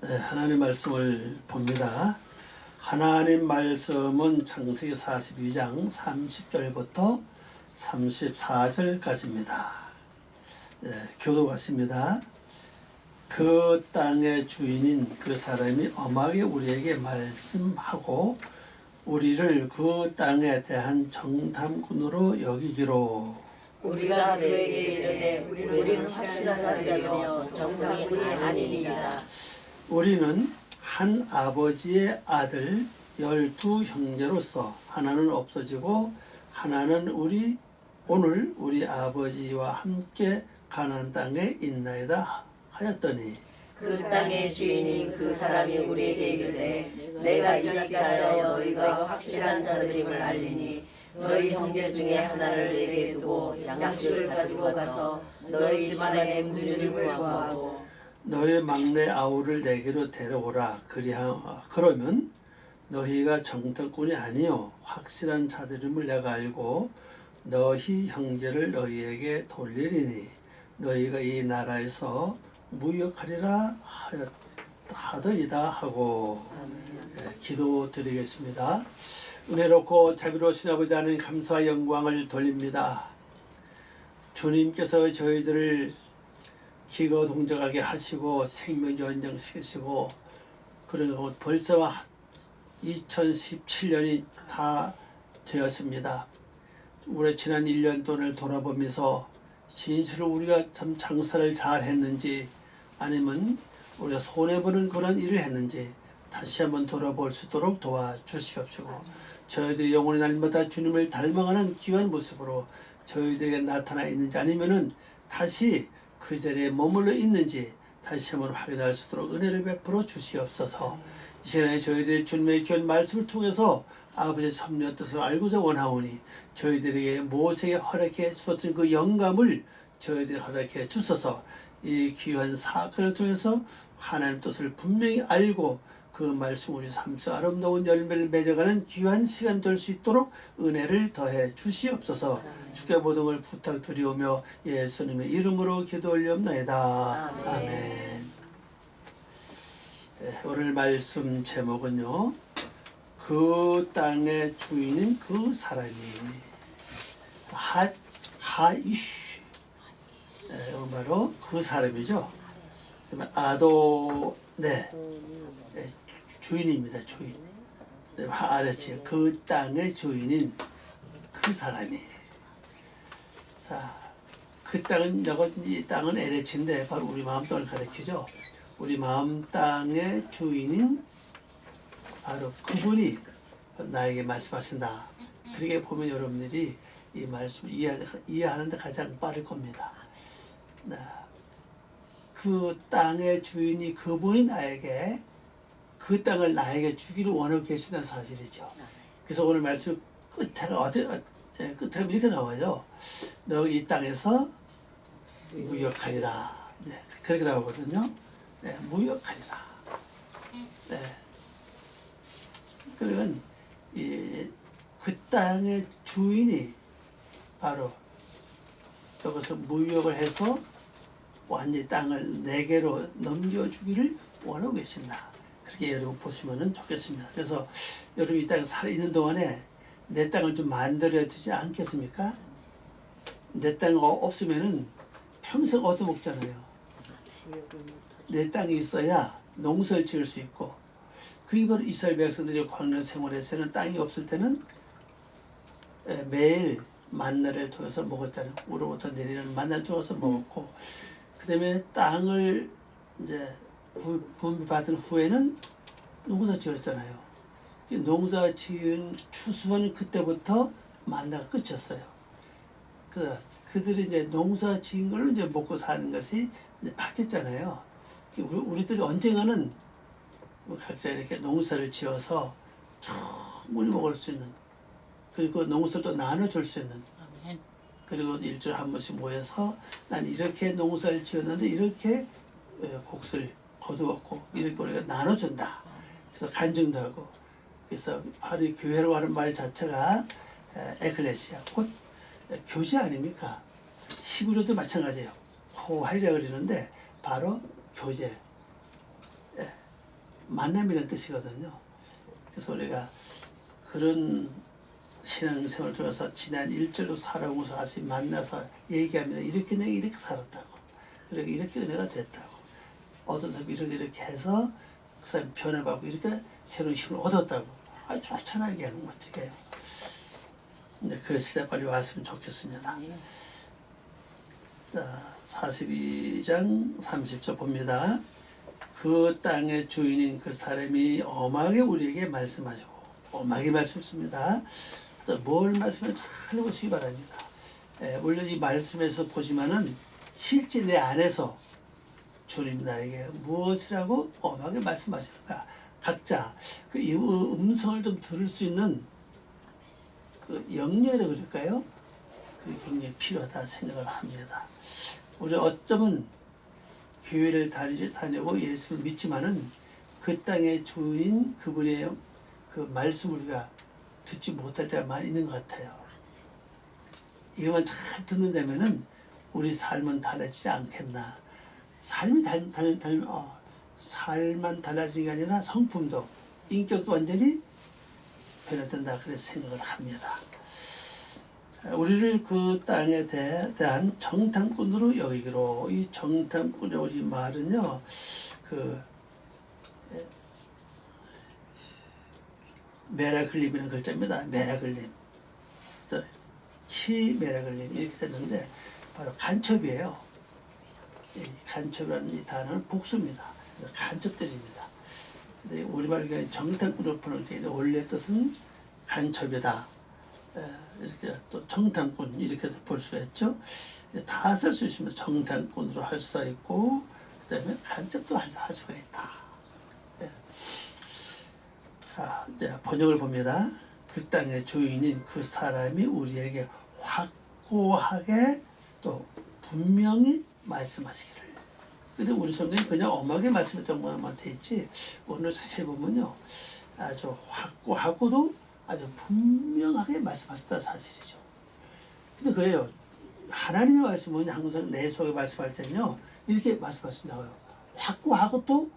네, 하나님 말씀을 봅니다. 하나님 말씀은 창세기 42장 30절부터 34절까지입니다. 네, 교도 같습니다. 그 땅의 주인인 그 사람이 엄하게 우리에게 말씀하고 우리를 그 땅에 대한 정탐꾼으로 여기기로. 우리가 그에게 이르되 우리는 확실한 자들이요 정탐꾼이 아니니이다. 우리는 한 아버지의 아들 12 형제로서 하나는 없어지고 하나는 오늘 우리 아버지와 함께 가나안 땅에 있나이다 하였더니, 그 땅의 주인인 그 사람이 우리에게 이르되 내가 이같이 하여 너희가 확실한 자들임을 알리니 너희 형제 중에 하나를 내게 두고 양식을 가지고 가서 너희 집안의 굶주림을 구하고 너희 막내 아우를 내게로 데려오라. 그러면 너희가 정탐꾼이 아니요 확실한 자들임을 내가 알고 너희 형제를 너희에게 돌리리니 너희가 이 나라에서 무역하리라 하더이다 하고. 기도 드리겠습니다. 은혜롭고 자비로우신 아버지 하나님, 감사와 영광을 돌립니다. 주님께서 저희들을 기거동정하게 하시고 생명 연장시키시고, 그리고 벌써 2017년이 다 되었습니다. 올해 지난 1년 동안을 돌아보면서 진실로 우리가 참 장사를 잘 했는지 아니면 우리가 손해보는 그런 일을 했는지 다시 한번 돌아볼 수 있도록 도와주시옵시고, 저희들이 영원히 날마다 주님을 닮아가는 귀한 모습으로 저희들에게 나타나 있는지 아니면은 다시 그 자리에 머물러 있는지 다시 한번 확인할 수 있도록 은혜를 베풀어 주시옵소서. 이 시간에 저희들이 주님의 귀한 말씀을 통해서 아버지의 섭리의 뜻을 알고자 원하오니 저희들에게 모세에게 허락해 주었던 그 영감을 저희들이 허락해 주소서. 이 귀한 사건을 통해서 하나님 뜻을 분명히 알고 그 말씀 우리 삶 속 아름다운 열매를 맺어가는 귀한 시간 될 수 있도록 은혜를 더해 주시옵소서. 주께 모든 걸 부탁드리오며 예수님의 이름으로 기도 올리옵나이다. 아멘. 네, 오늘 말씀 제목은요, 그 땅의 주인인 그 사람이 하이쉬. 네, 바로 그 사람이죠. 네, 주인입니다. 주인. 네, 아래치 그 땅의 주인인 그 사람이. 자, 그 땅은 이 땅은 에레치인데 바로 우리 마음 땅을 가리키죠. 우리 마음 땅의 주인인 바로 그분이 나에게 말씀하신다. 그렇게 보면 여러분들이 이 말씀을 이해하는데 가장 빠를 겁니다. 그 땅의 주인이 그분이 나에게 그 땅을 나에게 주기를 원하고 계시다는 사실이죠. 그래서 오늘 말씀 끝에가 끝에 이렇게 나와요. 너 이 땅에서 무역하리라. 네, 그렇게 나오거든요. 네, 무역하리라. 네. 그러면 그 땅의 주인이 바로 여기서 무역을 해서 완전히 땅을 내게로 넘겨주기를 원하고 계신다. 그렇게 여러분 보시면 좋겠습니다. 그래서 여러분 이 땅에 살아있는 동안에 내 땅을 좀 만들어야 되지 않겠습니까? 내 땅이 없으면은 평생 얻어먹잖아요. 내 땅이 있어야 농사를 지을 수 있고, 그게 바로 이스라엘 백성들이 광야 생활에서는 땅이 없을 때는 매일 만나를 통해서 먹었잖아요. 우로부터 내리는 만나를 통해서 먹었고, 그 다음에 땅을 이제 분배받은 후에는 농사 지었잖아요. 농사 지은 추수한 그때부터 만나가 끝이었어요. 그들이 이제 농사 지은 걸로 이제 먹고 사는 것이 이제 바뀌었잖아요. 우리들이 언젠가는 각자 이렇게 농사를 지어서 충분히 먹을 수 있는, 그리고 농사를 또 나눠줄 수 있는, 그리고 일주일에 한 번씩 모여서 난 이렇게 농사를 지었는데 이렇게 곡수를 거두었고 이렇게 우리가 나눠준다. 그래서 간증도 하고. 그래서 바로 이 교회로 하는 말 자체가 에클레시아, 곧 교제 아닙니까? 히브리어도 마찬가지예요. 호하이라 그러는데 바로 교제. 만남이라는 뜻이거든요. 그래서 우리가 그런 신앙생활을 통해서 지난 1절로 살아오면서 같이 만나서 얘기하면 이렇게 내가 이렇게 살았다고, 그리고 이렇게 은혜가 됐다고, 어떤 사람이 이렇게 해서 그 사람이 변화받고 이렇게 새로운 힘을 얻었다고. 아주 좋잖아, 얘기하는 거 어떻게 해요. 근데 그랬을 때 빨리 왔으면 좋겠습니다. 자, 42장 30절 봅니다. 그 땅의 주인인 그 사람이 엄하게 우리에게 말씀하시고, 엄하게 말씀했습니다. 뭘 말씀을 잘 보시기 바랍니다. 물론 이 말씀에서 보지만은 실제 내 안에서 주님 나에게 무엇이라고 엄하게 말씀하시는가, 각자 그 음성을 좀 들을 수 있는 그 영역이라고 그럴까요? 그게 굉장히 필요하다 생각을 합니다. 우리 어쩌면 교회를 다니고 예수를 믿지만은 그 땅의 주인 그분의 그 말씀을 우리가 듣지 못할 때가 많이 있는 것 같아요. 이것만 잘 듣는다면은 우리 삶은 달라지지 않겠나. 삶만 달라지는 게 아니라 성품도, 인격도 완전히 변화된다, 그래서 생각을 합니다. 우리를 그 땅에 대한 정탐꾼으로 여기기로. 이 정탐꾼이라고 이 말은요, 메라글림이라는 글자입니다. 메라글림. 그래서 키 메라글림 이렇게 됐는데 바로 간첩이에요. 이 간첩이라는 이 단어는 복수입니다. 그래서 간첩들입니다. 근데 우리말로 정탐꾼으로 번역되어 원래 뜻은 간첩이다. 이렇게 또 정탐꾼 이렇게 볼 수가 있죠. 다 쓸 수 있으면 정탐꾼으로 할 수가 있고, 그다음에 간첩도 할 수가 있다. 자, 이제 번역을 봅니다. 그 땅의 주인인 그 사람이 우리에게 확고하게 또 분명히 말씀하시기를. 근데 우리 성경이 그냥 엄하게 말씀했던 것만 돼 있지, 오늘 자세히 보면요, 아주 확고하고도 아주 분명하게 말씀하셨다 사실이죠. 근데 그래요. 하나님의 말씀은 항상 내 속에 말씀할 때는요, 이렇게 말씀하신다고요. 확고하고 또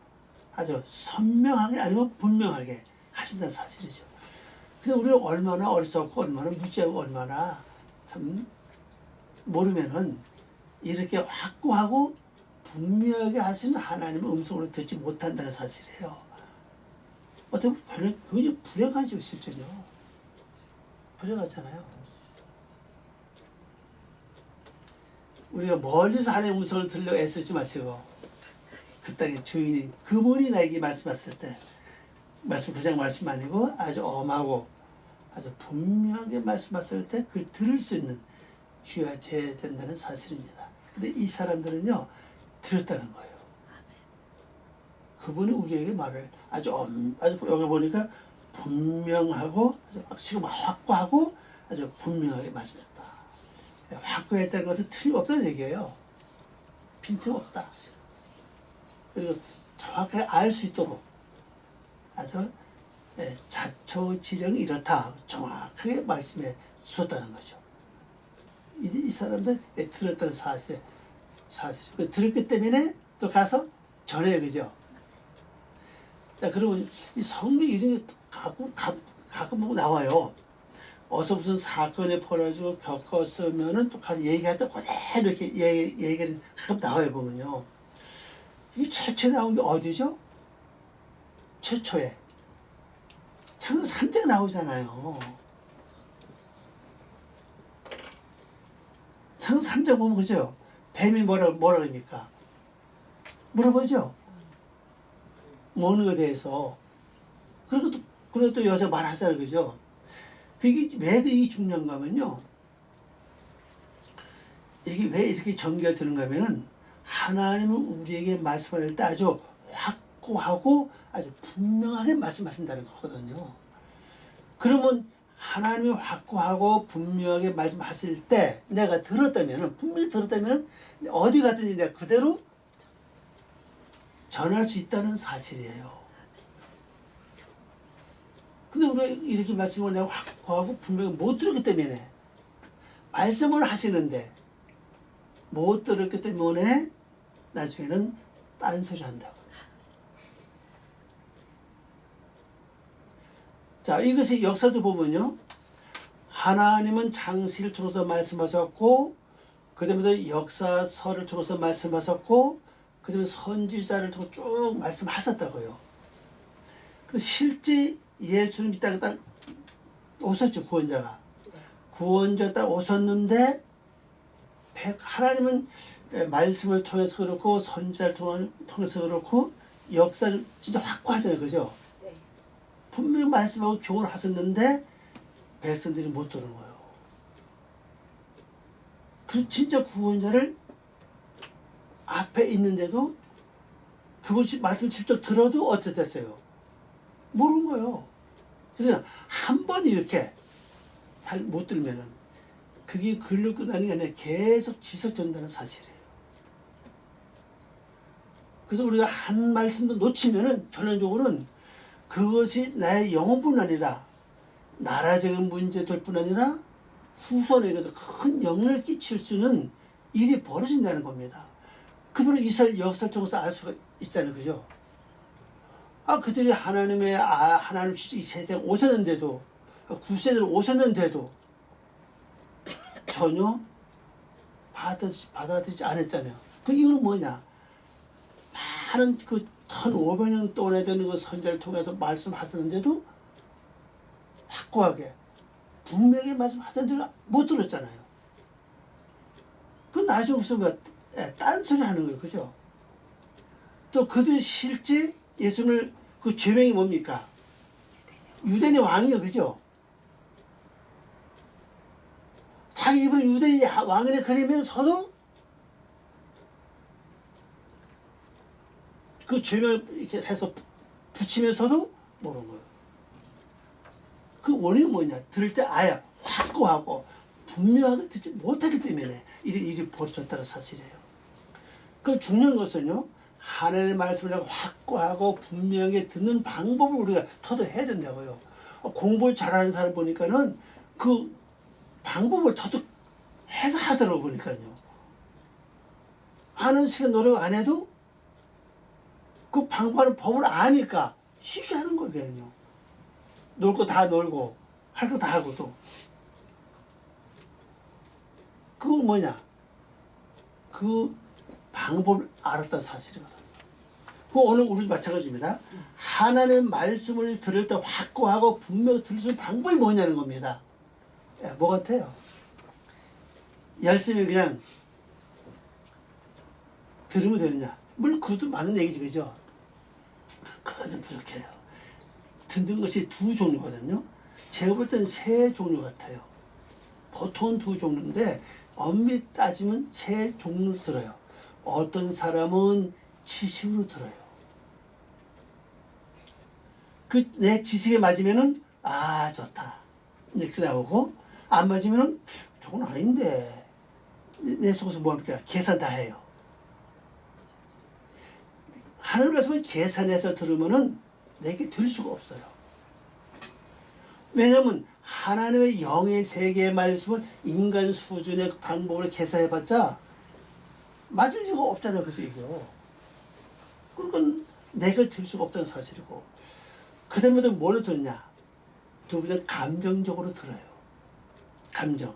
아주 선명하게 아니면 분명하게 하신다는 사실이죠. 근데 우리가 얼마나 어리석고 얼마나 무지하고 얼마나 참 모르면은 이렇게 확고하고 분명하게 하시는 하나님의 음성으로 듣지 못한다는 사실이에요. 어떻게 보면 굉장히 불행하죠, 실제로. 불행하잖아요. 우리가 멀리서 하나님의 음성을 들려 애쓰지 마시고, 그 땅의 주인이 그분이 나에게 말씀하실 때, 그냥 말씀 아니고 아주 엄하고 아주 분명하게 말씀하실 때 그걸 들을 수 있는 귀가 되어야 된다는 사실입니다. 근데 이 사람들은요, 들었다는 거예요. 그분이 우리에게 말을 아주 여기 보니까 분명하고 아주 확실히 확고하고 아주 분명하게 말씀했다. 확고했다는 것은 틀림없다는 얘기예요. 빈틈없다. 그리고 정확하게 알 수 있도록 아주 자초지정이 이렇다, 정확하게 말씀해 주셨다는 거죠. 이 사람들 들었다는 사실. 들었기 때문에 또 가서 전해, 그죠? 자, 그러면 이 성경 이름이 가끔 나와요. 어서 무슨 사건이 벌어지고 겪었으면은 또 가서 얘기할 때 그대로 이렇게 얘기가 가끔 나와요, 보면요. 이 최초에 나온 게 어디죠? 최초에. 창세기 3장에 나오잖아요. 창세기 3장 보면 그죠? 뱀이 뭐라 그러니까? 물어보죠? 먹는 것에 대해서. 그리고 또 여자 말하잖아요, 그죠? 그게 왜 이 중요한가 하면요. 이게 왜 이렇게 전개가 되는가 하면은, 하나님은 우리에게 말씀할 때 아주 확고하고 아주 분명하게 말씀하신다는 거거든요. 그러면 하나님이 확고하고 분명하게 말씀하실 때 내가 들었다면은, 분명히 들었다면은 어디 가든지 내가 그대로 전할 수 있다는 사실이에요. 근데 우리가 이렇게 말씀을 내가 확고하고 분명히 못 들었기 때문에, 말씀을 하시는데 못 들었기 때문에 나중에는 딴소리 한다고. 자, 이것이 역사도 보면요. 하나님은 장시를 통해서 말씀하셨고, 그 다음에 역사서를 통해서 말씀하셨고, 그 다음에 선지자를 통해서 쭉 말씀하셨다고요. 그 실제 예수님 이 땅에 딱 오셨죠, 구원자가. 구원자 딱 오셨는데, 하나님은 말씀을 통해서 그렇고, 선지자를 통해서 그렇고, 역사를 진짜 확고하잖아요, 그죠? 분명히 말씀하고 교훈을 하셨는데, 백성들이 못 들은 거예요. 그 진짜 구원자를 앞에 있는데도 그것이 말씀 직접 들어도 어떻게 됐어요? 모르는 거예요. 그냥 한 번 이렇게 잘 못 들면은 그게 글로 끝나는 게 아니라 계속 지속된다는 사실이에요. 그래서 우리가 한 말씀도 놓치면은 결론적으로는 그것이 나의 영혼뿐 아니라 나라적인 문제들 뿐 아니라 후손에게도 큰 영향을 끼칠 수 있는 일이 벌어진다는 겁니다. 그분은 이스라엘 역사를 통해서 알 수가 있잖아요. 그죠? 그들이 하나님 이 세상 오셨는데도, 구세대로 오셨는데도 전혀 받아들이지 않았잖아요. 그 이유는 뭐냐? 많은 그 1500년 동안에 되는 그 선지자를 통해서 말씀하셨는데도 확고하게 분명히 말씀하셨는데도 못 들었잖아요. 그럼 나중에 무슨 딴소리 하는 거예요. 그죠? 또 그들이 실제 예수님을 그 죄명이 뭡니까? 유대인의 왕이요. 그죠? 자기 입으로 유대인의 왕이라 그러면서도 그 죄명을 이렇게 해서 붙이면서도 모르는 거예요. 그 원인은 뭐냐? 들을 때 아예 확고하고 분명하게 듣지 못하기 때문에 일이 벌어졌다는 사실이에요. 그럼 중요한 것은요, 하나님의 말씀을 확고하고 분명하게 듣는 방법을 우리가 터득해야 된다고요. 공부를 잘하는 사람 보니까는 그 방법을 터득해서 하더라고 보니까요. 하는 시간 노력 안 해도 그 방법하는 법을 아니까 쉽게 하는 거거든요. 놀 거 다 놀고 할 거 다 하고도. 그건 뭐냐? 그 방법을 알았다는 사실이거든요. 그 오늘 우리도 마찬가지입니다. 하나님의 말씀을 들을 때 확고하고 분명히 들을 수 있는 방법이 뭐냐는 겁니다. 뭐 같아요? 열심히 그냥 들으면 되느냐? 물론 그것도 맞는 얘기죠. 그죠? 그거 좀 부족해요. 듣는 것이 두 종류거든요. 제가 볼 땐 세 종류 같아요. 보통 두 종류인데 엄밀히 따지면 세 종류를 들어요. 어떤 사람은 지식으로 들어요. 그 내 지식에 맞으면은 좋다 이렇게 나오고, 안 맞으면은 저건 아닌데 내 속에서 뭡니까? 계산 다 해요. 하나님 말씀을 계산해서 들으면은 내게 될 수가 없어요. 왜냐하면 하나님의 영의 세계의 말씀을 인간 수준의 방법으로 계산해봤자 맞을 리가 없잖아요. 그 얘기요. 그러니까 내가 될 수가 없다는 사실이고, 그 다음에 또 뭘 듣냐? 두 번째 감정적으로 들어요. 감정.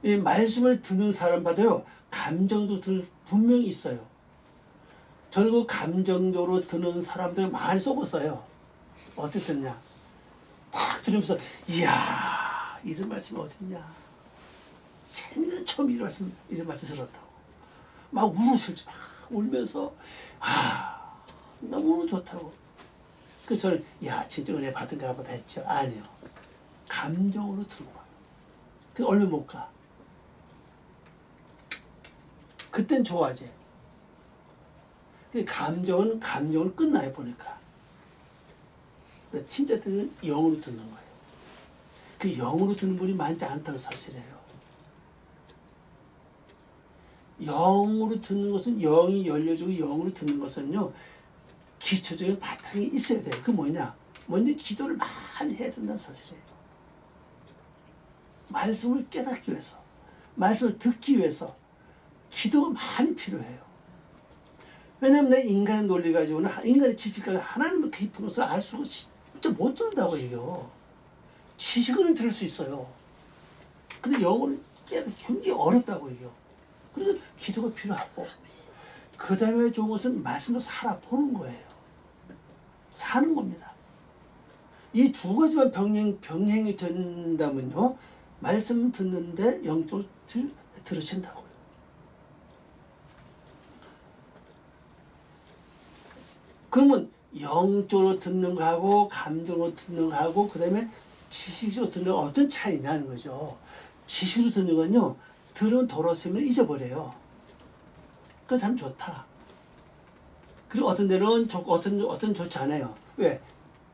이 말씀을 듣는 사람마다요, 감정도 분명히 있어요. 저는 그 감정적으로 듣는 사람들 많이 속았어요. 어떻게 듣냐? 딱 들으면서, 이야, 이런 말씀이 어딨냐? 생전 처음 이런 말씀 들었다고. 막 울었을지, 막 울면서, 너무 좋다고. 그 저는, 진짜 은혜 받은가 보다 했죠. 아니요. 감정으로 들고 가요. 그 얼마 못 가. 그땐 좋아하지. 감정은 감정을 끝나요, 보니까. 진짜 듣는 영으로 듣는 거예요. 그 영으로 듣는 분이 많지 않다는 사실이에요. 영으로 듣는 것은, 영이 열려지고 영으로 듣는 것은요, 기초적인 바탕이 있어야 돼요. 그 뭐냐? 먼저 기도를 많이 해야 된다는 사실이에요. 말씀을 깨닫기 위해서, 말씀을 듣기 위해서 기도가 많이 필요해요. 왜냐면 내 인간의 논리 가지고는 인간의 지식과 하나님의 깊은 것을 알 수가 진짜 못 듣는다고 이게요. 지식은 들을 수 있어요. 근데 영어는 굉장히 어렵다고 이게요. 그래서 기도가 필요하고 그 다음에 좋은 것은 말씀으로 살아보는 거예요. 사는 겁니다. 이 두 가지만 병행이 된다면요, 말씀 듣는데 영적으로 들으신다고요. 그러면 영적으로 듣는 거하고 감정으로 듣는 거하고 그 다음에 지식적으로 듣는 거 어떤 차이냐는 거죠. 지식으로 듣는 건요, 들은 돌아서면 잊어버려요. 그거 참 좋다. 그리고 어떤 데는 좋고 어떤 좋지 않아요. 왜?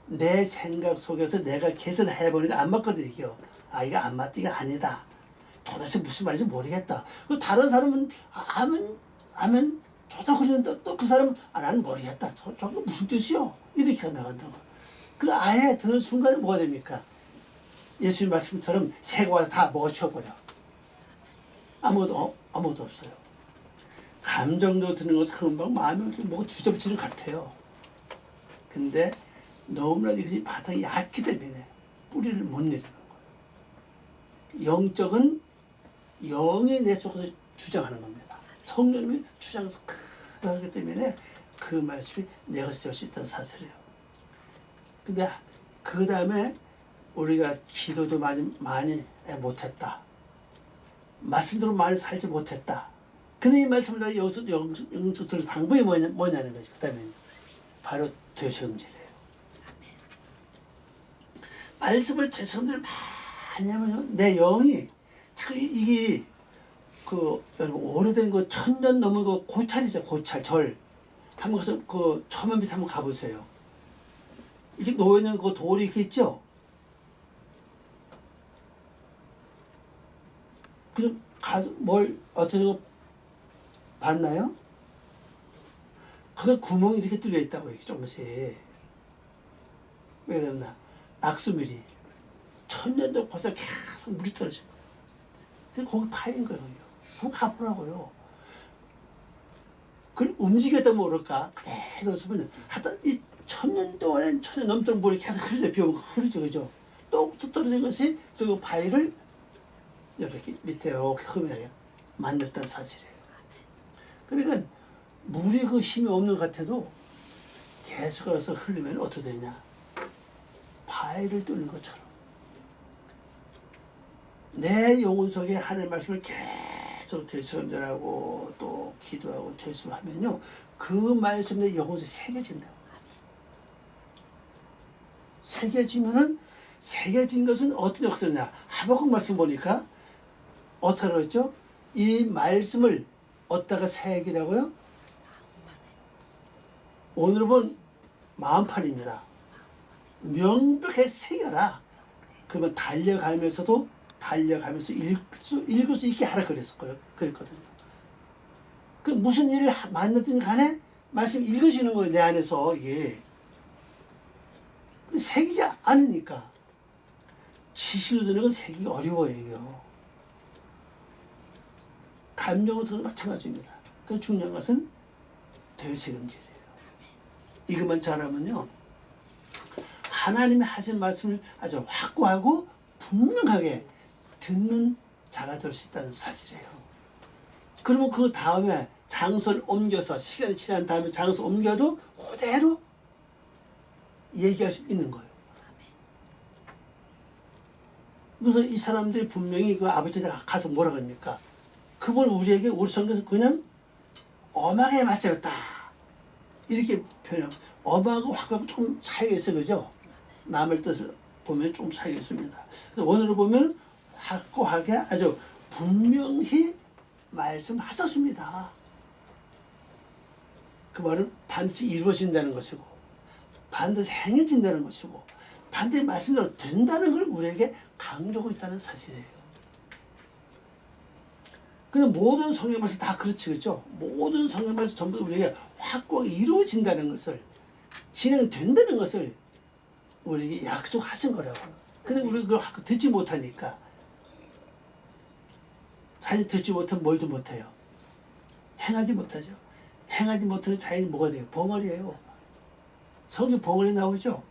내 생각 속에서 내가 개선해보니까 안 맞거든 이게요. 아, 이거 안 맞다, 이거 아니다. 도대체 무슨 말인지 모르겠다. 그 다른 사람은 아멘 좋다 그러는데 또 그 사람은 난 모르겠다. 저거 무슨 뜻이요? 이렇게 나간다고. 그럼 아예 듣는 순간에 뭐가 됩니까? 예수님 말씀처럼 새가 와서 다 먹어치워버려. 아무것도 없어요. 감정도 드는 것은 금방 마음이 뭐가 뒤집어지는 것 같아요. 근데 너무나 이것이 바닥이 얕기 때문에 뿌리를 못 내리는 거예요. 영적은 영이 내 속에서 주장하는 겁니다. 성령님이 주장해서 하기 때문에 그 말씀이 내 것이 될 수 있다는 사실이에요. 근데 그 다음에 우리가 기도도 많이 못했다. 말씀대로 많이 살지 못했다. 근데 이 말씀을 여기서 영적 들을 방법이 뭐냐는 거지. 그 다음에 바로 되새김질이에요. 말씀을 되새김질 많이 하면 내 영이 자꾸 이게 여러분 오래된 거 1000년 넘은 거 고찰이죠. 고찰 절 한번 가서 처음 밑에 한번 가보세요. 이게 놓여있는 그 돌이 이렇게 있죠. 그럼 어떻게 봤나요? 그게 구멍이 이렇게 뚫려 있다고 이렇게 조금씩. 왜 그랬나? 악수물이 1000년도 벌써 계속 물이 떨어진 거예요. 그래서 거기 파인 거예요. 그럼 가보라고요. 그걸 움직였다면 모를까? 그대로 서면 하여튼 이 1000년 동안에 1000년 넘도록 물이 계속 흐르죠. 비 오면 흐르죠. 그죠? 또 떨어진 것이 저 바위를 이렇게 밑에 이렇게 흠하게 만들었다는 사실이에요. 그러니까 물이 그 힘이 없는 것 같아도 계속 가서 흘리면 어떻게 되냐? 바위를 뚫는 것처럼 내 영혼 속에 하나님의 말씀을 계속 되새김질하고 또 기도하고 되새김하면요, 그 말씀이 내 영혼 속에 새겨진다. 새겨진 것은 어떤 역사냐? 하박국 말씀 보니까 어떻게 그랬죠? 이 말씀을 어디다가 새기라고요? 오늘 본 마음판입니다. 명백하게 새겨라. 그러면 달려가면서 읽을 수 있게 하라 그랬거든요. 그 무슨 일을 만나든 간에 말씀 읽으시는 거예요. 내 안에서. 예. 근데 새기지 않으니까 지식으로 듣는 건 새기기 어려워요. 이게요. 감정으로 듣는 건 마찬가지입니다. 그래서 중요한 것은 되새김질이에요. 이것만 잘하면요, 하나님이 하신 말씀을 아주 확고하고 분명하게 듣는 자가 될 수 있다는 사실이에요. 그러면 그 다음에 장소를 옮겨서 시간이 지난 다음에 장소 옮겨도 그대로 얘기할 수 있는 거예요. 그래서 이 사람들이 분명히 그 아버지한테 가서 뭐라 그럽니까? 그걸 우리에게 우리 성경에서 그냥 엄하게 맞춰였다. 이렇게 표현하고, 엄하고 확하고 조금 차이가 있어요. 그죠? 남의 뜻을 보면 좀 차이가 있습니다. 그래서 오늘을 보면 확고하게 아주 분명히 말씀하셨습니다. 그 말은 반드시 이루어진다는 것이고, 반드시 행해진다는 것이고, 반드시 말씀대로 된다는 걸 우리에게 강조하고 있다는 사실이에요. 근데 모든 성경 말씀 다 그렇지, 그죠? 모든 성경 말씀 전부 우리에게 확고하게 이루어진다는 것을, 진행된다는 것을 우리에게 약속하신 거라고요. 근데 우리가 그걸 듣지 못하니까, 자기 듣지 못하면 뭘도 못해요. 행하지 못하죠. 행하지 못하는 자인이 뭐가 돼요? 벙어리예요. 성경 벙어리 나오죠?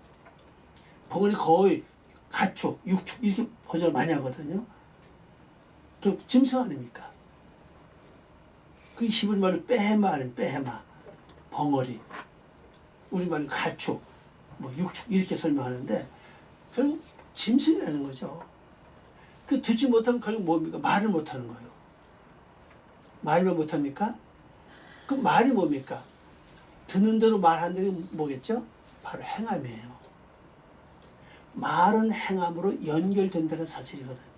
벙어리 거의 가축, 육축 이렇게 번역을 많이 하거든요. 그 짐승 아닙니까? 그 히브리 말로 빼헤마 아니면 빼헤마, 벙어리. 우리말로 가축, 뭐 육축 이렇게 설명하는데 결국 짐승이라는 거죠. 그 듣지 못하면 결국 뭡니까? 말을 못하는 거예요. 말만 못합니까? 그 말이 뭡니까? 듣는 대로 말하는 게 뭐겠죠? 바로 행함이에요. 말은 행함으로 연결된다는 사실이거든요.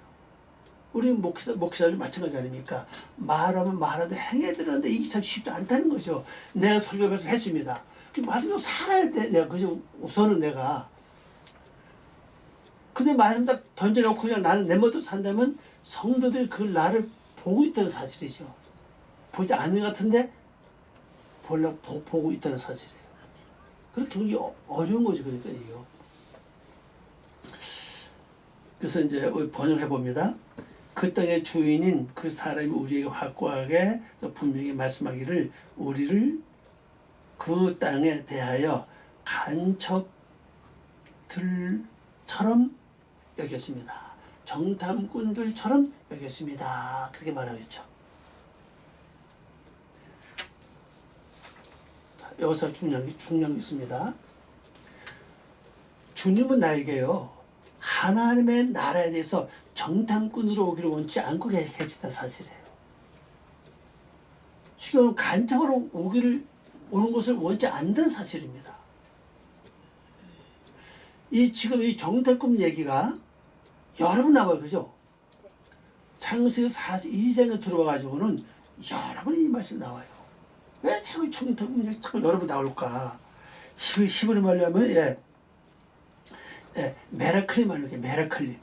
우리 목사들 마찬가지 아닙니까? 말하면 말하되 행해야 되는데 이게 참 쉽지 않다는 거죠. 내가 설교에서 했습니다. 그 말씀대로 살아야 돼. 내가 그죠? 우선은 내가. 근데 말씀 딱 던져놓고 그냥 나는 내 멋대로 산다면 성도들이 그 나를 보고 있다는 사실이죠. 보지 않는 것 같은데 보고 있다는 사실이에요. 그렇게 굉장히 어려운 거죠. 그러니까 이요. 그래서 이제 번역해 봅니다. 그 땅의 주인인 그 사람이 우리에게 확고하게 분명히 말씀하기를 우리를 그 땅에 대하여 간첩들처럼 여겼습니다. 정탐꾼들처럼 여겼습니다. 그렇게 말하겠죠. 여기서 중요한 게 있습니다. 주님은 나에게요, 하나님의 나라에 대해서 정탐꾼으로 오기를 원치 않고 계시다 사실이에요. 지금 간첩으로 오는 것을 원치 않는 사실입니다. 지금 이 정탐꾼 얘기가 여러 번 나와요. 그죠? 창세기 42장에 들어와가지고는 여러 번 이 말씀이 나와요. 왜 자꾸 정탐꾼 얘기 자꾸 여러 번 나올까? 히브리 말로 하면, 메라클림 말로 이렇게 메라클림.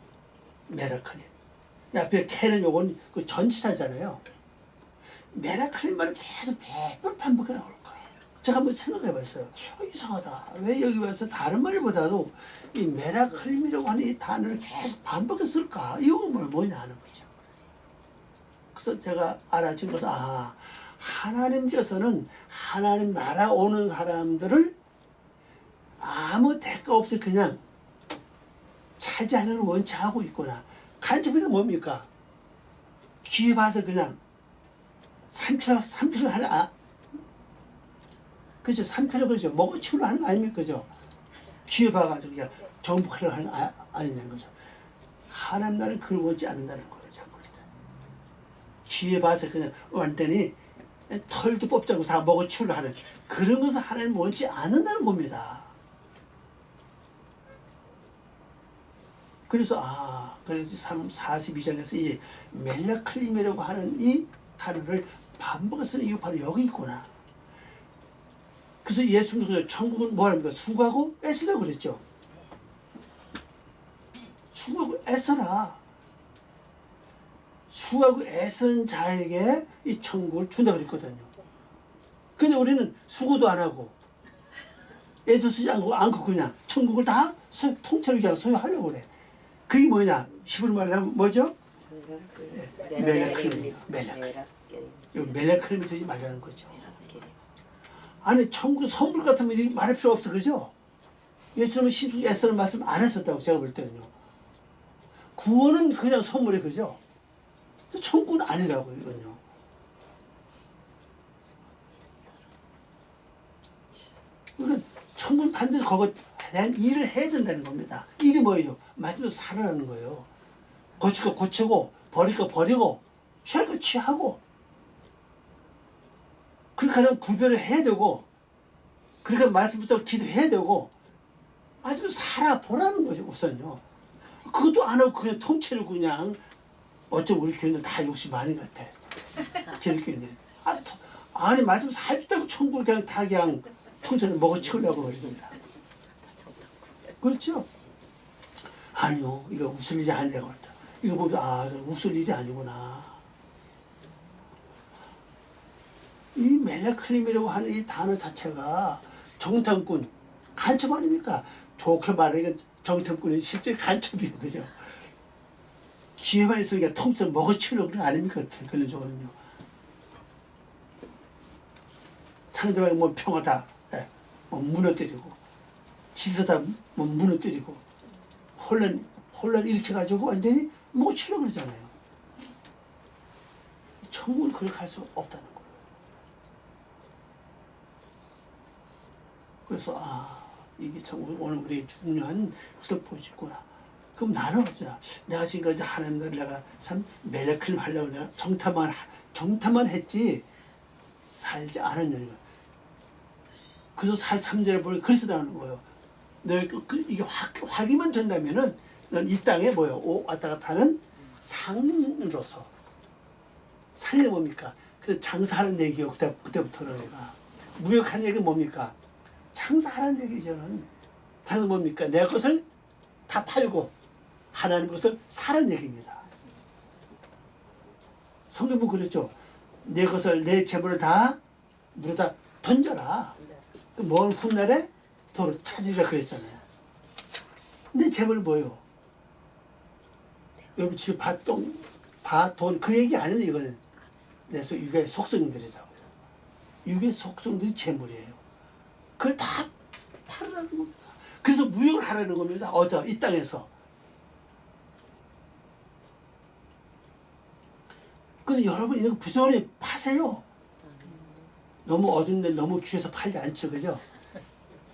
앞에 캐는 요건 그 전치사잖아요. 메라클림 말을 계속 몇 번 반복해 나올까? 제가 한번 생각해 봤어요. 이상하다. 왜 여기 와서 다른 말보다도 이 메라클림이라고 하는 이 단어를 계속 반복해 쓸까? 이유가 뭐냐 하는 거죠. 그래서 제가 알아준 것은, 하나님께서는 하나님 나라 오는 사람들을 아무 대가 없이 그냥 차지하는 걸 원치 하고 있구나. 간첩이란 뭡니까? 기회 봐서 그냥 3kg 하나, 그죠? 3kg 그죠? 먹어치우려 하는 거 아닙니까? 그죠? 기회 봐가지고 그냥 정복하려고 하는 거 아니냐는 거죠. 하나님 나라는 그걸 원치 않는다는 거예요. 기회 봐서 그냥 완전히 털도 뽑지 않고 다 먹어치우려 하는 그런 것을 하나님 원치 않는다는 겁니다. 그래서 그래서 42장에서 이 멜라클림이라고 하는 이 단어를 반복해서 쓰는 이유 바로 여기 있구나. 그래서 예수님도 천국은 뭐랍니까? 수고하고 애쓰라고 그랬죠. 수고하고 애써라. 수고하고 애쓴 자에게 이 천국을 준다고 그랬거든요. 근데 우리는 수고도 안 하고 애도 쓰지 않고 그냥 천국을 다 통째로 그냥 소유하려고 그래. 그게 뭐냐? 히브리 말로 하면 뭐죠? 멜라클림이요. 멜라클림이 되지 말라는 거죠. 아니 천국 선물 같으면 말할 필요 없어. 그죠? 예수님은 신수 애쓰는 말씀 안 했었다고 제가 볼 때는요. 구원은 그냥 선물이 그죠? 천국은 아니라고요. 이건요. 그러니까 천국은 반드시 거기에 대한 일을 해야 된다는 겁니다. 일이 뭐예요? 말씀대로 살아라는 거예요. 고칠 거 고치고 버릴 거 버리고 취할 거 취하고 그렇게 하면 구별을 해야 되고 그러니까 말씀부터 기도해야 되고 말씀을 살아보라는 거죠. 우선요. 그것도 안 하고 그냥 통째로 그냥 어쩜 우리 교인들 다 욕심 많은 것 같아. 기독교인들이. 아니 말씀 살다고 천국을 그냥 다 그냥 통째로 먹어치우려고 그럽니다. 그렇죠? 아니요. 이거 웃을 일이 아니라고 했다. 이거 보면 웃을 일이 아니구나. 이 멜라클림이라고 하는 이 단어 자체가 정탐꾼, 간첩 아닙니까? 좋게 말하니까 정탐꾼이 실제 간첩이에요. 그죠? 기회만 있으니까 통째로 먹어치우려고 그런 거 아닙니까? 결론적으로는요. 상대방의 뭐 평화다, 예, 뭐 무너뜨리고 질서다 뭐 무너뜨리고 혼란 일으켜가지고 완전히 못 치려 그러잖아요. 천국을 그렇게 할 수 없다는 거예요. 그래서 이게 참 오늘 우리에게 중요한 것을 보여주구나. 그럼 나는 어쩌냐? 내가 지금까지 하나님 나라를 내가 참 멜레크림 하려고 내가 정탐만 했지 살지 않았느냐. 그래서 43절에 보니 그리스 나오는 거예요. 이게 확이면 된다면은 넌 이 땅에 왔다 갔다 하는 상인으로서 상인이 뭡니까? 그 장사하는 얘기요. 그때부터는 내가 무역하는 얘기 뭡니까? 장사하는 얘기죠는. 장사 뭡니까? 내 것을 다 팔고 하나님 것을 사는 얘기입니다. 성경은 그랬죠. 내 것을 내 재물을 다 물에다 던져라. 먼 훗날에 돈을 찾으리라 그랬잖아요. 내 재물 뭐예요? 여러분 집에 돈 그 얘기 아니면 이거는 내 육의 속성들이라고요. 육의 속성들이 재물이에요. 그걸 다 팔으라는 겁니다. 그래서 무역을 하라는 겁니다. 이 땅에서. 그럼 여러분 이거 부지런히 파세요. 너무 어두운데 너무 귀해서 팔지 않죠, 그죠?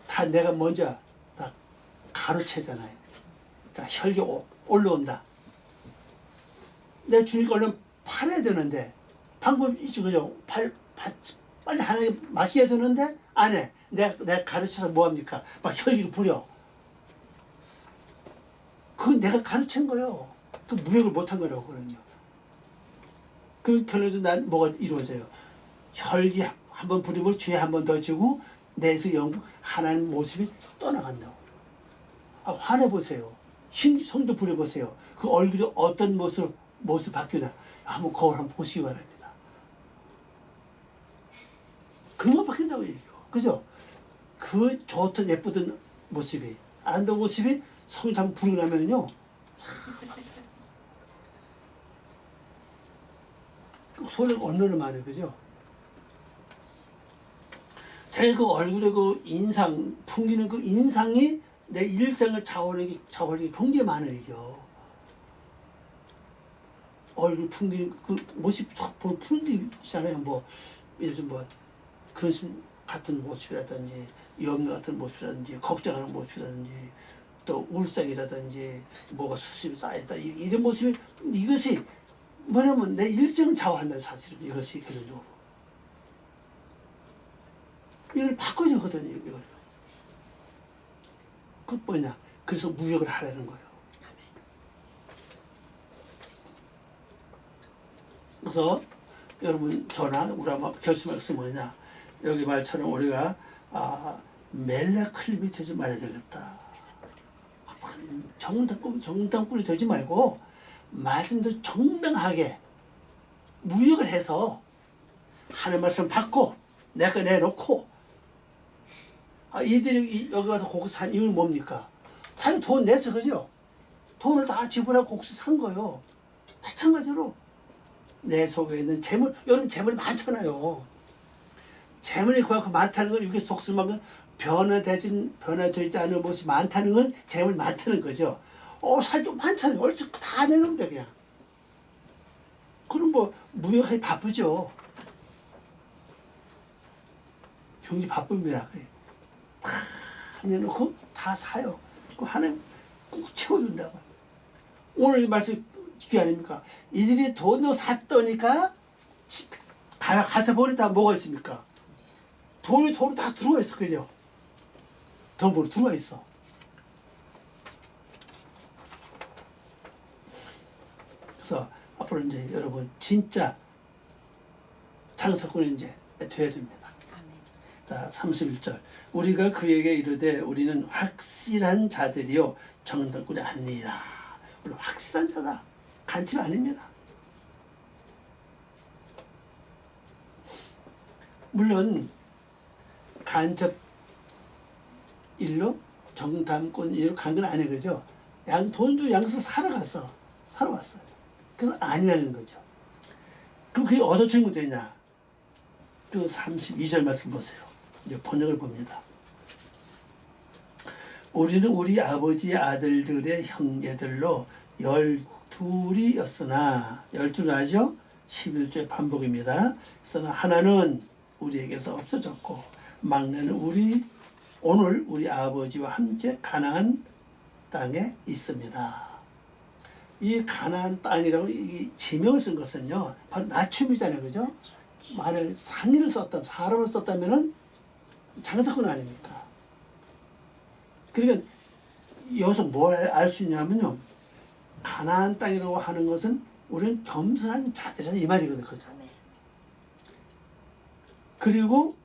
다 내가 먼저 다 가로채잖아요. 다 혈기 올라온다. 내 주니까 얼른 팔아야 되는데 방법이 있죠, 그죠? 빨리 하나님 맡겨야 되는데 안 해. 내가 가르쳐서 뭐합니까? 막 혈기를 부려. 그건 내가 가르친 거예요. 그 무역을 못한 거라고 그러거든요. 그 결론에서 난 뭐가 이루어져요? 혈기 한번 부리면 죄 한 번 더 지고 내에서 하나님 모습이 떠나간다고. 화내보세요. 성도 부려보세요. 그 얼굴이 어떤 모습 바뀌나 한번 거울 한번 보시기 바랍니다. 그만 바뀐다고 얘기해요. 그죠? 그 좋던 예쁘던 모습이 아름다운 모습이 성도 한번 부리고 나면요 소리가 얼마나 많아요. 그죠? 되게 그 얼굴에 그 인상, 풍기는 그 인상이 내 일생을 좌우하는 게 굉장히 많아요, 이거. 얼굴 풍기는 그 모습 보면 풍기잖아요. 예를 들면 근심 같은 모습이라든지, 염려 같은 모습이라든지, 걱정하는 모습이라든지, 또 울상이라든지, 뭐가 수심이 쌓였다. 이런 모습이, 이것이 뭐냐면 내 일생을 좌우한다는 사실은 이것이 결론적으로. 이걸 바꿔야 되거든요, 이걸. 그 뭐냐? 그래서 무역을 하라는 거예요. 그래서 여러분 저나 우리 아마 결심할 것이 뭐냐? 여기 말처럼 우리가 멜레클립이 되지 말아야 되겠다. 정당꾼이 되지 말고 말씀도 정당하게 무역을 해서 하나님 말씀 받고 내가 내놓고 이들이 여기 와서 곡수 산 이유는 뭡니까? 자기 돈 내서 그죠? 돈을 다 지불하고 곡수 산 거예요. 마찬가지로 내 속에 있는 재물, 여러분 재물이 많잖아요. 재물이 그만큼 많다는 건 이게 속수만큼 변화되지 않은 모습이 많다는 건 재물이 많다는 거죠. 살 좀 많잖아요. 얼추 다 내놓으면 돼 그냥. 그럼 무역하기 바쁘죠. 병지 바쁩니다. 다 내놓고 다 사요. 그럼 하나님 꾹 채워준다고. 오늘 이 말씀 그게 아닙니까? 이들이 돈을 샀더니까 가서 보니 다 뭐가 있습니까? 돈이 다 들어와 있어, 그죠? 돈으로 들어와 있어. 그래서 앞으로 이제 여러분 진짜 장사꾼이 이제 돼야 됩니다. 자, 31절. 우리가 그에게 이르되 우리는 확실한 자들이요 정당꾼이 아니니라. 우리 확실한 자다. 간첩 아닙니다. 물론 간첩 일로 정당꾼 일로 간 건 아니에요, 그죠? 돈 주고 양수 사러 왔어요. 그래서 아니라는 거죠. 그럼 그게 어디서 증거되냐? 그 32절 말씀 보세요. 이제 번역을 봅니다. 우리는 우리 아버지의 아들들의 형제들로 12이었으나 12는 아죠? 11절 반복입니다. 그래서 하나는 우리에게서 없어졌고 막내는 오늘 우리 아버지와 함께 가나안 땅에 있습니다. 이 가나안 땅이라고 이 지명을 쓴 것은요, 바로 낮춤이잖아요, 그죠? 만일 상인을 썼다면, 사람을 썼다면은 장사꾼 아닙니까? 그러니까 여기서 뭘 알 수 있냐면요, 가나안 땅이라고 하는 것은 우리는 겸손한 자들이다 이 말이거든, 그죠? 그리고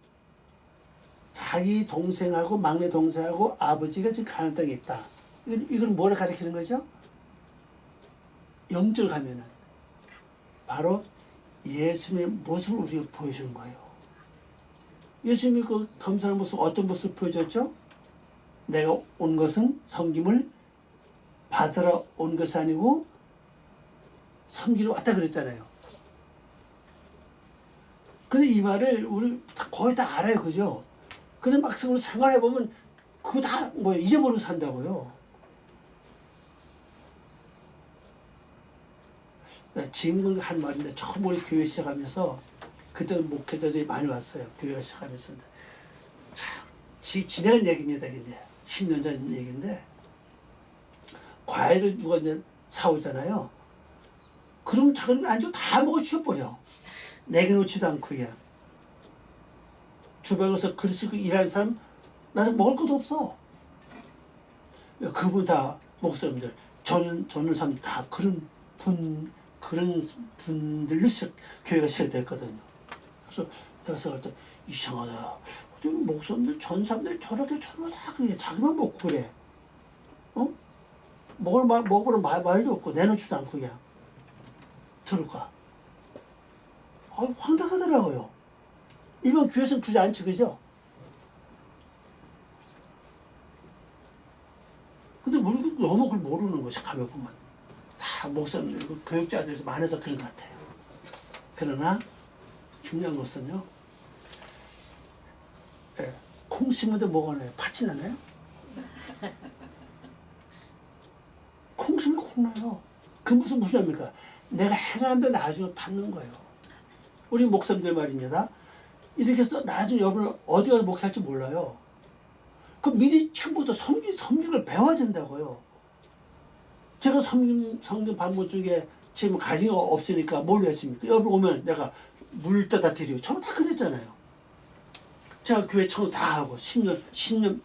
자기 동생하고 막내 동생하고 아버지가 지금 가나안 땅에 있다. 이건 뭐를 가리키는 거죠? 영적으로 가면은 바로 예수님의 모습을 우리가 보여주는 거예요. 예수님이 그 겸손한 모습, 어떤 모습을 보여줬죠? 내가 온 것은 섬김을 받으러 온 것이 아니고 섬기러 왔다 그랬잖아요. 근데 이 말을 우리 거의 다 알아요, 그죠? 근데 막상 우리 생활해보면 그거 다 뭐 잊어버리고 산다고요. 지금 한 말인데 처음 우리 교회 시작하면서 그때 목회자들이 많이 왔어요. 교회가 시작하면서. 참 지난 얘기입니다. 이제 10년 전 얘기인데 과일을 누가 이제 사오잖아요. 그럼 자기는 안 주고 다 먹어 치워버려. 내게 놓지도 않고 그냥. 주방에서 그릇이 일하는 사람 나는 먹을 것도 없어. 그분 다 목사님들 저는 사람 다 그런 분들로 교회가 시작됐거든요. 그래서 내가 생각할 때 이상하다. 목사님들 전 사람들 저렇게 전부 다 그래. 자기만 먹고 그래. 먹으러 말도 없고 내놓지도 않고 그냥 들어가. 황당하더라고요. 일반 교회에서는 그러지 않지, 그죠? 근데 우리가 너무 그걸 모르는 것이 가면 보면 다 목사님들, 교육자들에서 많아서 그런 것 같아요. 그러나 중요한 것은요, 콩 심으면 뭐가 나요? 팥이 나나요? 콩 심으면 콩 나요. 그 무슨 말입니까? 내가 행하면 나중에 받는 거예요. 우리 목사님들 말입니다. 이렇게 해서 나중에 여러분 어디 가서 목회할지 몰라요. 그럼 미리 처음부터 섬김을 배워야 된다고요. 제가 성경 방문 중에 지금 가정이 없으니까 뭘 했습니까? 여러분 오면 내가 물 떠다 드리고 처음 다 그랬잖아요. 제가 교회 청소 다 하고 10년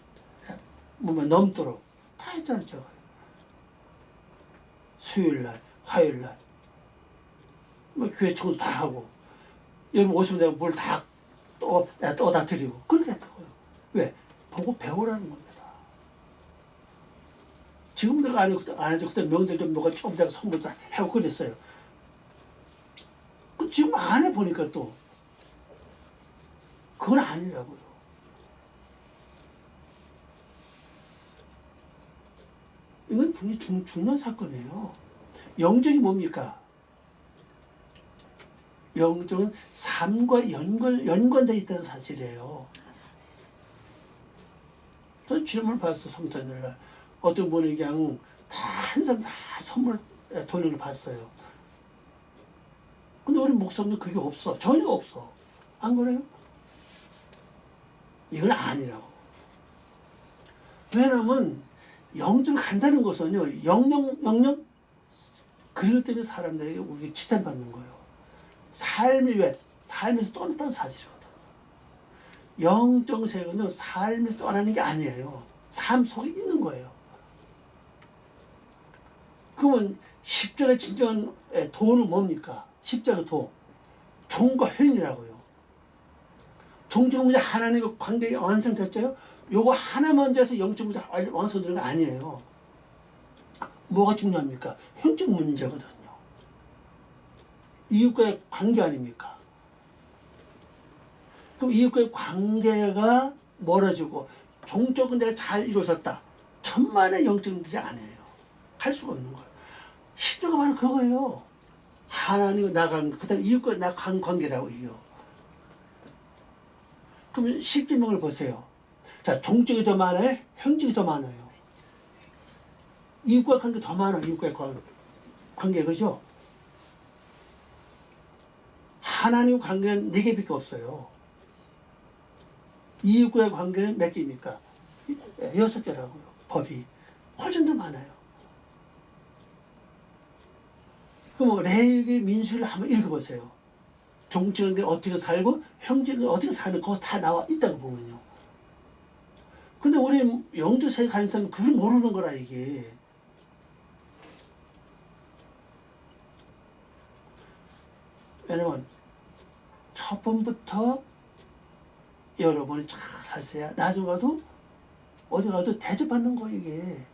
넘도록 다 했잖아요. 제가 수요일날 화요일날 교회 청소 다 하고 여러분 오시면 내가 물 다 떠다 드리고 그렇게 했다고요. 왜? 보고 배우라는 겁니다. 지금 내가 안 해도 그때 명절 좀 뭐가 조금 내가 선물도 하고 그랬어요. 지금 안 해보니까 또 그건 아니라고요. 이건 굉장히 중요한 사건이에요. 영적이 뭡니까? 영적은 삶과 연관되어 있다는 사실이에요. 전 질문을 받았어, 성탄절날. 어떤 분이 그냥 한 사람 다 선물 돌리는 걸 봤어요. 근데 우리 목사님은 그게 없어. 전혀 없어. 안 그래요? 이건 아니라고. 왜냐면 영적으로 간다는 것은요, 영영 그것 때문에 사람들에게 우리가 지탄받는 거예요. 삶에서 떠났다는 사실이거든. 영적 세계는 삶에서 떠나는 게 아니에요. 삶 속에 있는 거예요. 그러면 십자가 진정한 도는 뭡니까? 십자가 도. 종과 회인이라고요. 종적 문제 하나님과 관계가 완성됐죠? 요거 하나만 돼서 영적 문제 완성되는 거 아니에요. 뭐가 중요합니까? 형적 문제거든요. 이웃과의 관계 아닙니까? 그럼 이웃과의 관계가 멀어지고 종적은 내가 잘 이루어졌다. 천만의 영적 문제 아니에요. 할 수가 없는 거예요. 십자가 바로 그거예요. 하나님과 나간 그 다음 이웃과 나간 관계라고 이요. 그러면 십계명을 보세요. 자, 종족이 더 많아요? 형적이 더 많아요? 이웃과 관계 더 많아요. 이웃과 관계, 그죠? 하나님과 관계는 4개밖에 없어요. 이웃과의 관계는 몇 개입니까? 6개라고요. 법이 훨씬 더 많아요. 그럼 레위기 민수를 한번 읽어보세요. 종적인 어떻게 살고 형제가 어떻게 사는 거 다 나와 있다고 보면요. 근데 우리 영적 세계 가는 사람은 그걸 모르는 거라 이게. 왜냐면 첫 번부터 여러분이 잘 하셔야 나중에 가도 어디 가도 대접받는 거 이게.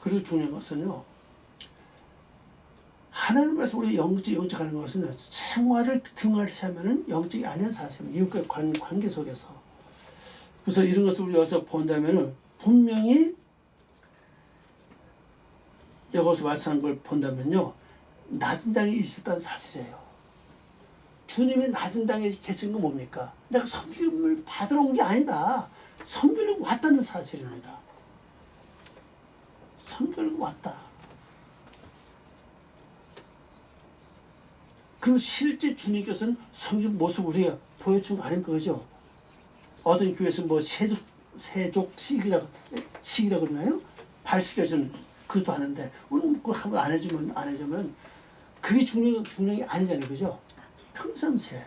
그리고 중요한 것은요. 하나님께서 우리 영적하는 것은 생활을 등한시하면은 영적이 아닌 사실입니다. 이웃과의 관계 속에서. 그래서 이런 것을 우리 여기서 본다면은 분명히 여기서 말씀하는 걸 본다면요. 낮은 땅에 있었다는 사실이에요. 주님이 낮은 땅에 계신 건 뭡니까? 내가 선비를 받으러 온 게 아니다. 선비를 왔다는 사실입니다. 선비를 왔다. 그럼 실제 주님께서는 성경 모습 우리가 보여준 거 아닙니까? 그죠? 어떤 교회에서 뭐 세족식이라고 그러나요? 발식해주는 그것도 하는데 우리는 그걸 한번 안 해주면 그게 중요한 게 아니잖아요. 그죠? 평상시에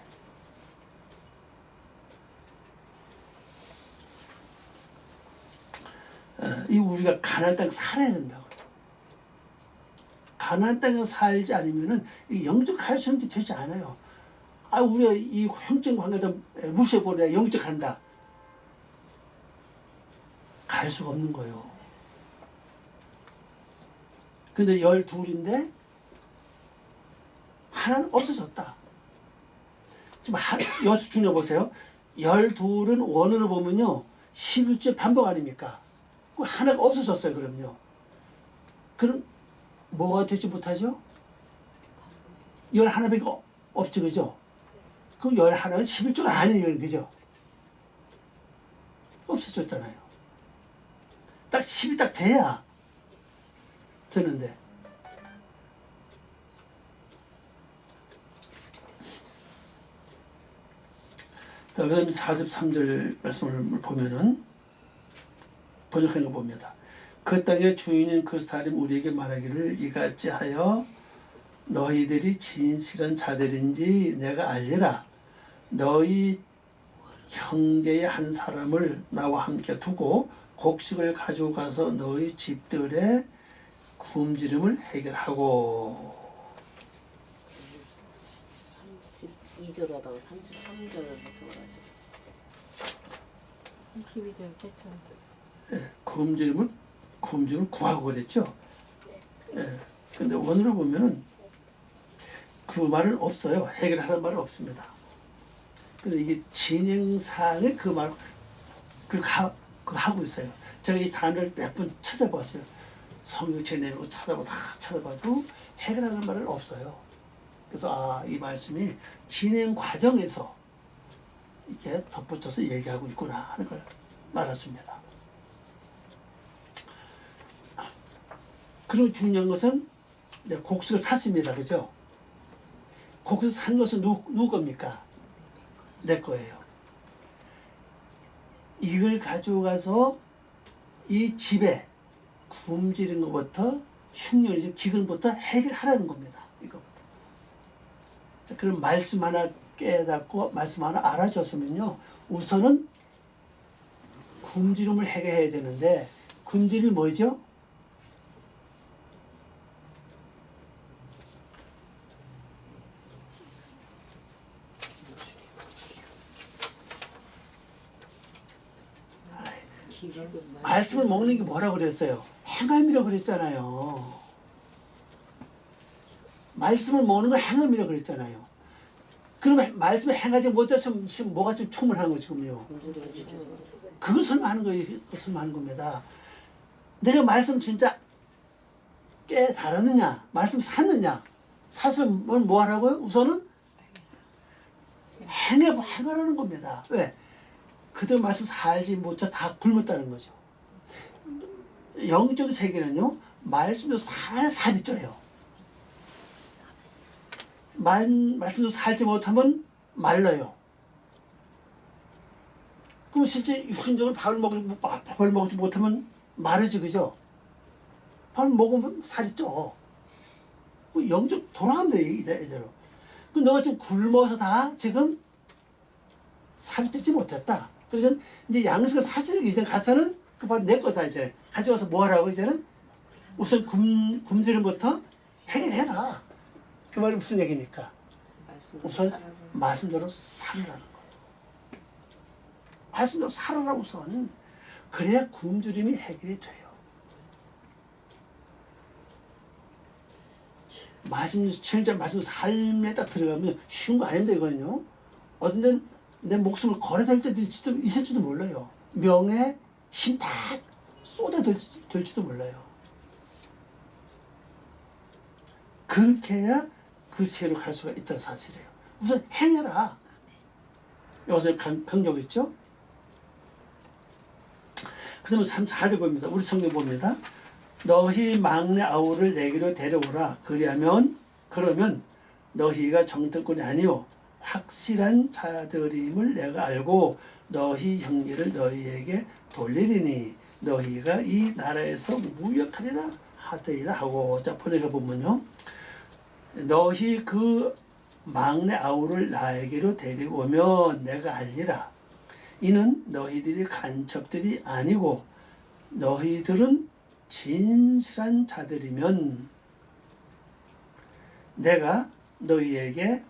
이 우리가 가나안 땅 살아야 된다고. 가나안 땅에 살지 않으면은 이 영적 가르침이 되지 않아요. 아, 우리가 이 형적 관계도 무시해버려 영적한다. 갈 수가 없는 거예요. 근데 12인데 하나는 없어졌다. 지금 여수 중요 보세요. 12은 원으로 보면요. 11째 반복 아닙니까? 하나가 없어졌어요. 그럼요. 그럼 뭐가 되지 못하죠? 11밖에 없죠. 그죠? 그럼 11은 11조가 아니에요. 그죠? 없어졌잖아요. 딱 10이 딱 돼야 되는데. 그 다음에 43절 말씀을 보면은 번역한 거 봅니다. 그 땅의 주인인 그 사람 우리에게 말하기를 이같이 하여 너희들이 진실한 자들인지 내가 알리라. 너희 형제의 한 사람을 나와 함께 두고 곡식을 가지고 가서 너희 집들의 굶주림을 해결하고. 32절 하다가 33절을 해석을 하셨어요. 32절 패턴. 굶주림을 구하고 그랬죠. 예. 근데 원으로 보면은 그 말은 없어요. 해결하는 말은 없습니다. 근데 이게 진행상에 그 말, 그거 하고 있어요. 제가 이 단어를 몇 번 찾아봤어요. 성경책 내놓고 찾아봐도 해결하는 말은 없어요. 그래서 이 말씀이 진행 과정에서 이렇게 덧붙여서 얘기하고 있구나 하는 걸 알았습니다. 그리고 중요한 것은 곡식을 샀습니다. 그죠? 곡식을 산 것은 누구 겁니까? 내 거예요. 이걸 가지고 가서 이 집에 굶주린 것부터 흉년이죠. 기근부터 해결하라는 겁니다. 이거부터. 자, 그럼 말씀 하나 깨닫고 말씀 하나 알아줬으면요. 우선은 굶주림을 해결해야 되는데 굶주림이 뭐죠? 말씀을 먹는 게 뭐라고 그랬어요? 행함이라고 그랬잖아요. 말씀을 먹는 건 행함이라고 그랬잖아요. 그러면 말씀을 행하지 못해서 지금 뭐가 좀 충분한 거 지금요. 그것을 하는 거예요. 그것을 하는 겁니다. 내가 말씀 진짜 깨달았느냐? 말씀 샀느냐? 샀으면 뭐 하라고요? 우선은 행하라는 겁니다. 왜? 그들 말씀 살지 못해서 다 굶었다는 거죠. 영적 세계는요, 말씀도 살아야 살이 쪄요. 말씀도 살지 못하면 말라요. 그럼 실제 육신적으로 밥을 먹지 못하면 마르지, 그죠? 밥을 먹으면 살이 쪄. 영적 돌아가면 돼, 이대로. 그 너가 지금 굶어서 다 지금 살이 찌지 못했다. 그러니까 이제 양식을 사시는 이제 가서는 그 밥 내 거다 이제 가져가서 뭐 하라고 이제는 우선 굶주림부터 해결해라. 그 말이 무슨 얘기입니까? 우선 말씀대로 살으라는 거예요. 말씀대로 살아라 우선. 그래야 굶주림이 해결이 돼요. 진짜 말씀 삶에 딱 들어가면 쉬운 거 아닙니다 이거는요. 어떤 데는 내 목숨을 걸어댈 때도 있을지도 몰라요. 명예, 힘 다 쏟아들지도 몰라요. 그렇게 해야 그 세계로 갈 수가 있다는 사실이에요. 우선 행해라. 여기서 강조했죠. 그 다음에 4절 봅니다. 우리 성경 봅니다. 너희 막내 아우를 내게로 데려오라. 그러면 너희가 정탐꾼이 아니요 확실한 자들임을 내가 알고 너희 형제를 너희에게 돌리리니 너희가 이 나라에서 무역하리라 하더이다 하고. 자, 번역해 보면요, 너희 그 막내 아우를 나에게로 데리고 오면 내가 알리라. 이는 너희들이 간첩들이 아니고 너희들은 진실한 자들이면 내가 너희에게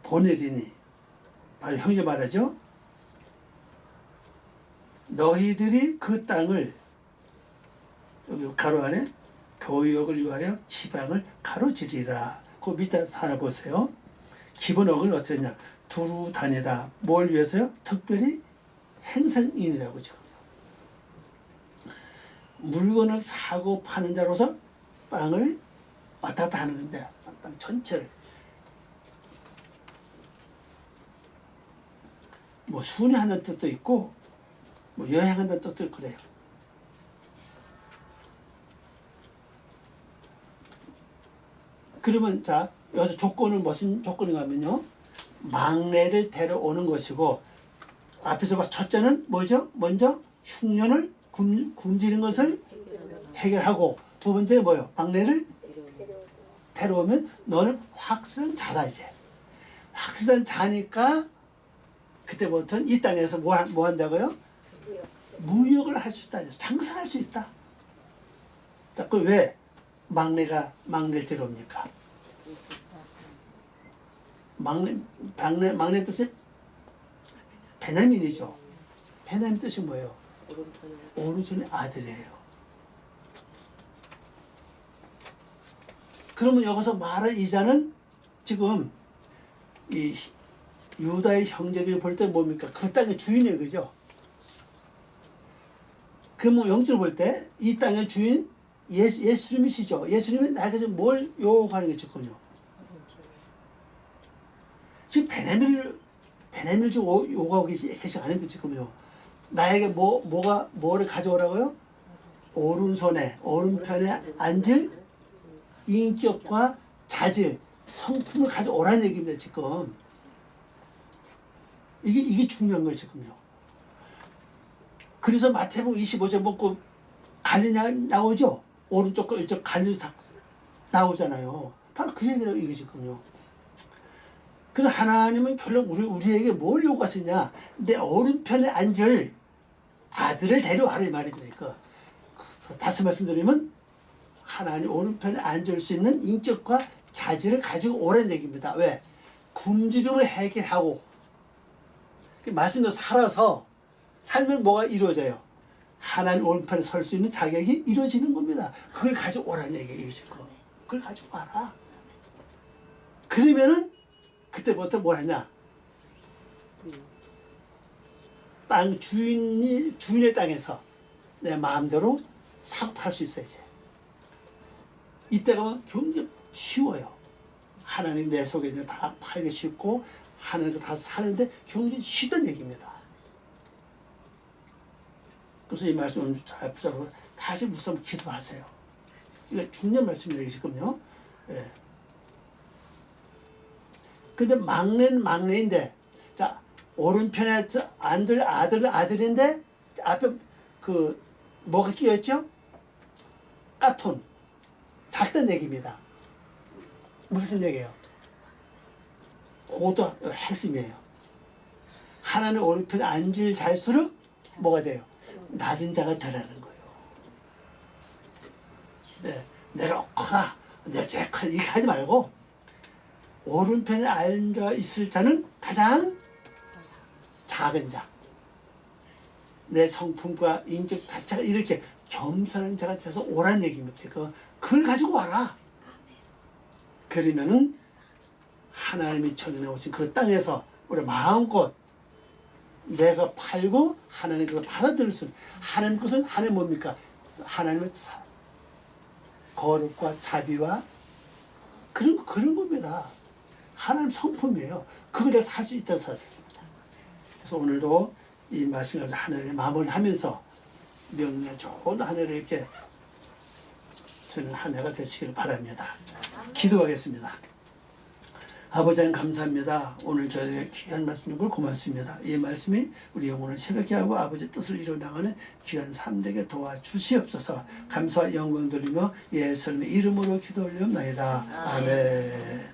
보내리니. 바로 형제 말하죠. 너희들이 그 땅을, 여기 가로 안에 교역을 위하여 지방을 가로지리라. 그 밑에 하나 보세요. 기본어는 어떠냐? 두루 다니다. 뭘 위해서요? 특별히 행성인이라고 지금요. 물건을 사고 파는 자로서 땅을 왔다 갔다 하는 건데, 땅 전체를. 뭐 순회하는 뜻도 있고, 뭐 여행하는 뜻도 있고 그래요. 그러면 자, 여기서 조건은 무슨 조건인가 하면요, 막내를 데려오는 것이고, 앞에서 봐, 첫째는 뭐죠? 먼저 흉년을 굶주린 것을 해결하고, 두 번째는 뭐예요? 막내를 데려오면 너는 확실한 자다. 이제 확실한 자니까 그때부터는 이 땅에서 뭐 한다고요? 무역을 할 수 있다. 장사할 수 있다. 자, 그 왜 막내를 데려옵니까? 막내 뜻이 베냐민이죠. 베냐민 뜻이 뭐예요? 오른손의 아들이에요. 그러면 여기서 말한 이자는 지금 이 유다의 형제들이 볼 때 뭡니까? 그 땅의 주인이에요, 그죠? 그러면 영적으로 볼 때 이 땅의 주인 예수님이시죠. 예수님이 나에게 뭘 요구하는 게 지금요? 지금 베냐민을 지금 요구하고 계시 아닙니까 지금요? 나에게 뭐를 가져오라고요? 오른편에 앉을 인격과 자질, 성품을 가져오라는 얘기입니다 지금. 이게 중요한 거예요 지금요. 그래서 마태복음 25절 보고 갈릴리 나오죠. 오른쪽과 왼쪽 갈릴리 나오잖아요. 바로 그 얘기라고 이게 지금요. 그럼 하나님은 결국 우리에게 뭘 요구하시냐? 내 오른편에 앉을 아들을 데려와라 이 말입니다. 그러니까 다시 말씀드리면 하나님 오른편에 앉을 수 있는 인격과 자질을 가지고 오라는 얘기입니다. 왜? 굶주림을 해결하고 말씀대로 살아서 살면 뭐가 이루어져요? 하나님 오른편에 설 수 있는 자격이 이루어지는 겁니다. 그걸 가지고 오라는 얘기예요. 그걸 가지고 와라. 그러면은 그때부터 뭘 하냐? 주인의 땅에서 내 마음대로 사고 팔 수 있어요. 이때 가면 굉장히 쉬워요. 하나님 내 속에 이제 다 팔기 쉽고 하나님 다 사는데 굉장히 쉽던 얘기입니다. 그래서 이 말씀을 잘 붙잡고 다시 무슨 기도하세요. 이거 중요한 말씀입니다. 지금요. 예. 근데 막내는 막내인데, 자, 오른편에 아들인데, 앞에 뭐가 끼었죠? 까톤. 작던 얘기입니다. 무슨 얘기예요? 그것도 핵심이에요. 하나님 오른편에 앉을 잘수록 뭐가 돼요? 낮은 자가 되라는 거예요. 네, 내가 커다, 내가 제일 커, 이렇게 하지 말고 오른편에 앉아 있을 자는 가장 작은 자. 내 성품과 인격 자체가 이렇게 겸손한 자가 돼서 오란 얘기입니다. 그걸 가지고 와라. 그러면은 하나님이 천년에 오신 그 땅에서 우리 마음껏 내가 팔고 하나님께서 받아들일 수 있는 하나님 것은 하나님 뭡니까? 하나님의 거룩과 자비와 그런 겁니다. 하나님 성품이에요. 그걸 내가 살 수 있다는 사실입니다. 그래서 오늘도 이 말씀을 가지고 하나님의 마무리하면서 명령의 좋은 한 해를 이렇게 저는 한 해가 되시기를 바랍니다. 기도하겠습니다. 아버지 하나님 감사합니다. 오늘 저에게 귀한 말씀 주고 고맙습니다. 이 말씀이 우리 영혼을 새롭게 하고 아버지의 뜻을 이루어나가는 귀한 삶 되게 도와주시옵소서. 감사와 영광 돌리며 예수님의 이름으로 기도 올리옵나이다. 아멘.